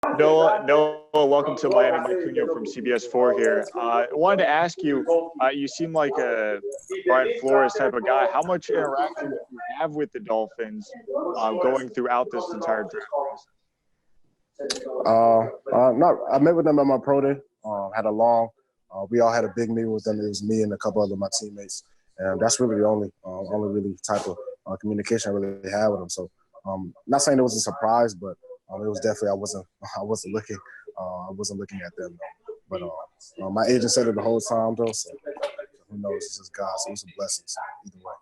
Noah, welcome to Miami. Mike Cunha from CBS4 here. I wanted to ask you, you seem like a Brian Flores type of guy. How much interaction do you have with the Dolphins going throughout this entire draft process? Not. I met with them at my pro day. Had a long. We all had a big meeting with them. It was me and a couple other my teammates, and that's really the only really type of communication I really had with them. So, not saying it was a surprise, but it was definitely I wasn't looking. I wasn't looking at them, but my agent said it the whole time though. So who knows? It's just God. So it's a blessing. So either way.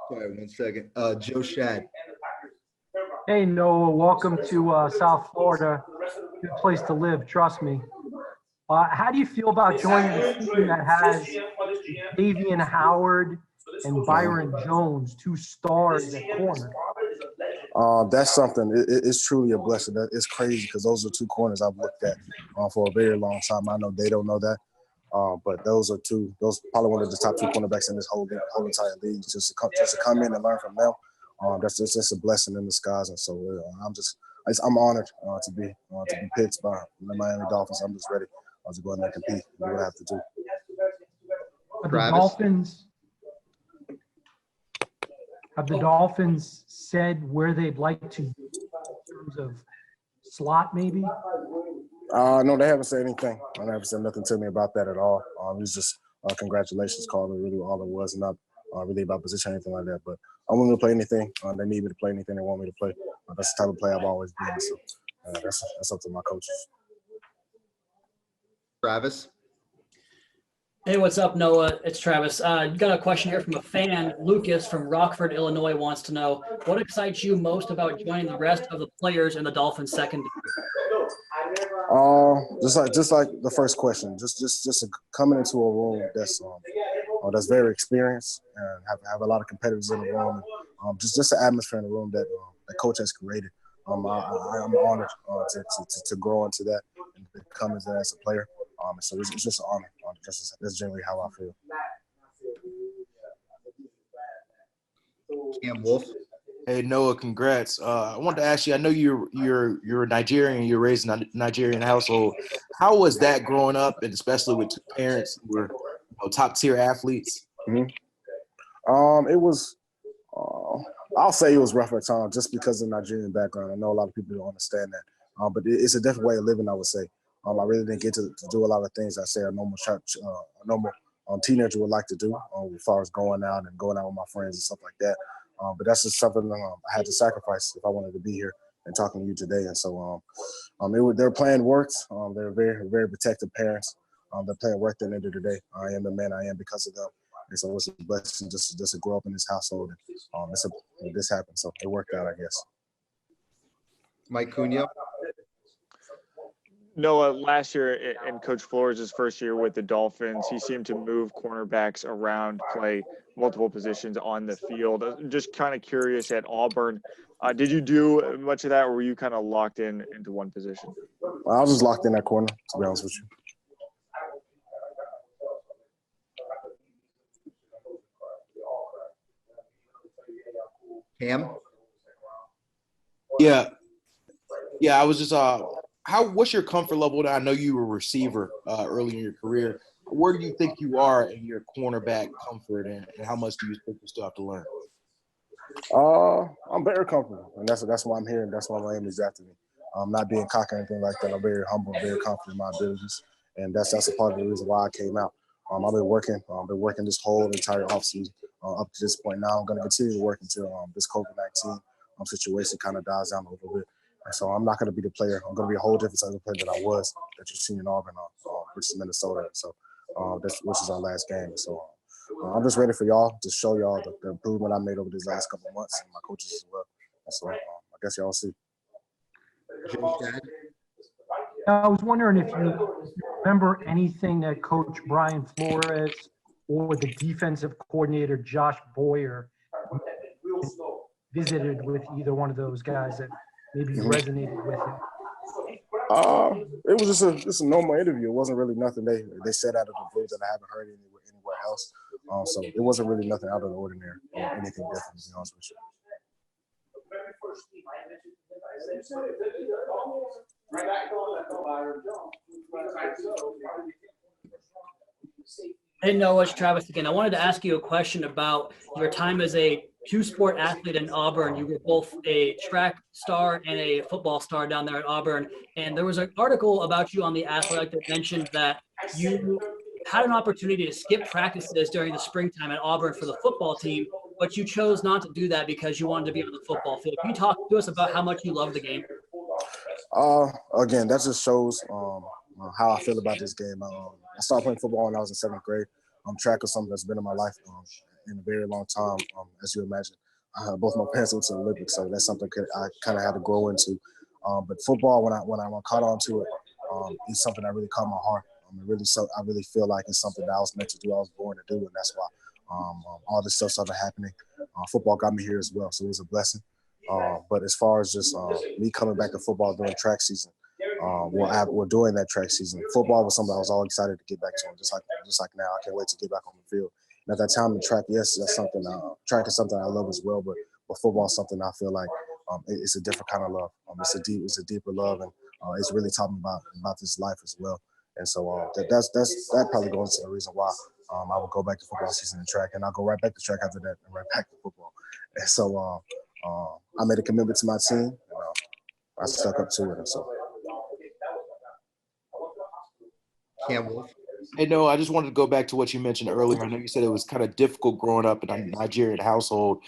Sorry, 1 second. Joe Shad. Hey, Noah, welcome to South Florida. Good place to live, trust me. How do you feel about joining a team that has Davian Howard and Byron Jones, 2 stars at corner? That's something. It's truly a blessing. It's crazy because those are 2 corners I've looked at for a very long time. I know they don't know that, but those are probably one of the top 2 cornerbacks in this whole entire league. Just to come in and learn from them, that's just a blessing in disguise. And so I'm honored to be picked by the Miami Dolphins. I'm just ready to go in there and compete and do what I have to do. Have the Dolphins said where they'd like to in terms of slot, maybe? No, they haven't said anything. They haven't said nothing to me about that at all. It was just congratulations call, really all it was, not really about position or anything like that. But I'm willing to play anything. They need me to play anything they want me to play. That's the type of play I've always been. So that's up to my coaches. Travis. Hey, what's up, Noah? It's Travis. Got a question here from a fan. Lucas from Rockford, Illinois wants to know, what excites you most about joining the rest of the players in the Dolphins secondary? Just like the first question, just coming into a room that's very experienced and have a lot of competitors in the room. Just the atmosphere in the room that coach has created. I'm honored to grow into that and come into that as a player. So it's just an honor. That's generally how I feel. Cam Wolf. Hey Noah, congrats. I wanted to ask you. I know you're Nigerian. You're raised in a Nigerian household. How was that growing up, and especially with 2 parents who were top tier athletes? Mm-hmm. It was. I'll say it was rough at times, just because of the Nigerian background. I know a lot of people don't understand that, but it's a different way of living, I would say. I really didn't get to do a lot of things I say a normal teenager would like to do, as far as going out with my friends and stuff like that. But that's just something I had to sacrifice if I wanted to be here and talking to you today. And so their plan worked. They're very, very protective parents. Their plan worked at the end of the day. I am the man I am because of them. And so it's a blessing just to grow up in this household. And this happened. So it worked out, I guess. Mike Cunha. Noah, last year in Coach Flores' first year with the Dolphins, he seemed to move cornerbacks around, play multiple positions on the field. Just kind of curious at Auburn, did you do much of that, or were you kind of locked into one position? I was just locked in that corner, to be honest with you. Cam? Yeah, I was just what's your comfort level? I know you were a receiver early in your career. Where do you think you are in your cornerback comfort, and how much do you think you still have to learn? I'm very comfortable, and that's why I'm here, and that's why Miami drafted me. Not being cocky or anything like that. I'm very humble, very confident in my abilities, and that's a part of the reason why I came out. I've been working this whole entire offseason up to this point. Now I'm going to continue to work until this COVID-19 situation kind of dies down a little bit. And so I'm not going to be the player. I'm going to be a whole different type of player that I was that you've seen in Auburn, which is Minnesota. So which is our last game. So I'm just ready for y'all to show y'all the improvement I made over these last couple of months, and my coaches as well. And so I guess y'all see. I was wondering if you remember anything that Coach Brian Flores or the defensive coordinator Josh Boyer visited with either one of those guys that maybe resonated with him. It was just a normal interview. It wasn't really nothing they said out of the blue that I haven't heard anywhere else. So it wasn't really nothing out of the ordinary or anything different, to be honest with you. Hey Noah, it's Travis again. I wanted to ask you a question about your time as a two-sport athlete in Auburn. You were both a track star and a football star down there at Auburn. And there was an article about you on the Athletic that mentioned that you had an opportunity to skip practices during the springtime at Auburn for the football team, but you chose not to do that because you wanted to be on the football field. Can you talk to us about how much you love the game? Again, that just shows how I feel about this game. I started playing football when I was in 7th grade. Track is something that's been in my life in a very long time, as you imagine. Both my parents went to the Olympics, so that's something I kind of had to grow into. But football, when I caught on to it, it's something that really caught my heart. I really feel like it's something that I was meant to do. I was born to do, and that's why all this stuff started happening. Football got me here as well, so it was a blessing. But as far as just me coming back to football during track season, during that track season, football was something I was all excited to get back to. Just like now, I can't wait to get back on the field. And at that time in track, yes, that's something. Track is something I love as well, but football is something I feel like it's a different kind of love. It's a deeper love, and it's really talking about this life as well. And so that probably goes into the reason why I would go back to football season and track, and I'll go right back to track after that and right back to football. And so I made a commitment to my team, and I stuck up to it. And so. Cam Wolf. Hey, no, I just wanted to go back to what you mentioned earlier. I know you said it was kind of difficult growing up in a Nigerian household.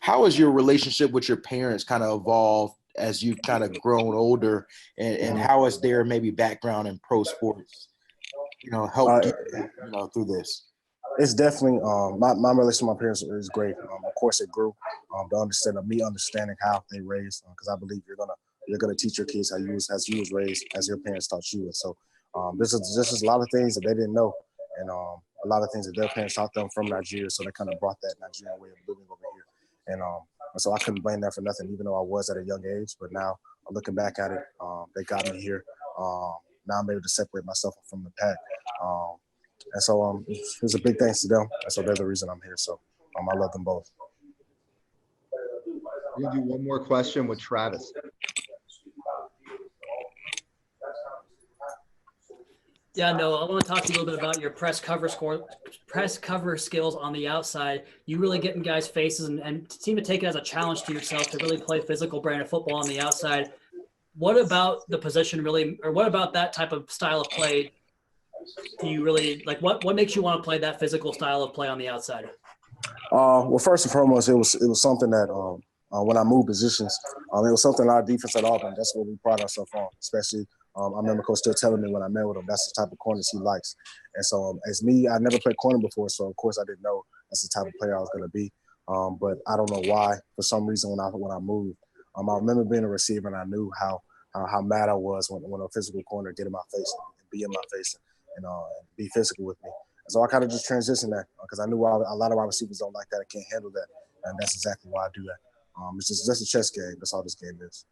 How has your relationship with your parents kind of evolved as you've kind of grown older, and how has their maybe background in pro sports, helped you, through this? It's definitely my relationship with my parents is great. Of course, it grew to understanding how they raised, because I believe you're gonna teach your kids as you was raised, as your parents taught you. And so this is a lot of things that they didn't know, and a lot of things that their parents taught them from Nigeria. So they kind of brought that Nigerian way of living over here, and so I couldn't blame that for nothing, even though I was at a young age. But now looking back at it, they got me here. Now I'm able to separate myself from the pack. And so it was a big thanks to them. And so they're the reason I'm here. So I love them both. We're going to do one more question with Travis. Yeah, no, I want to talk to you a little bit about your press cover skills on the outside. You really get in guys' faces and seem to take it as a challenge to yourself to really play physical brand of football on the outside. What about the position what about that type of style of play do you really like? What makes you want to play that physical style of play on the outside? Well, first and foremost, it was something that when I moved positions, it was something our defense at Auburn, that's what we pride ourselves on. Especially, I remember Coach still telling me when I met with him, that's the type of corners he likes. And so as me, I never played corner before, so of course I didn't know that's the type of player I was going to be. But I don't know why, for some reason, when I moved, I remember being a receiver, and I knew how mad I was when a physical corner get in my face and be in my face and be physical with me. And so I kind of just transitioned that because I knew a lot of our receivers don't like that. I can't handle that. And that's exactly why I do that. It's just a chess game. That's all this game is.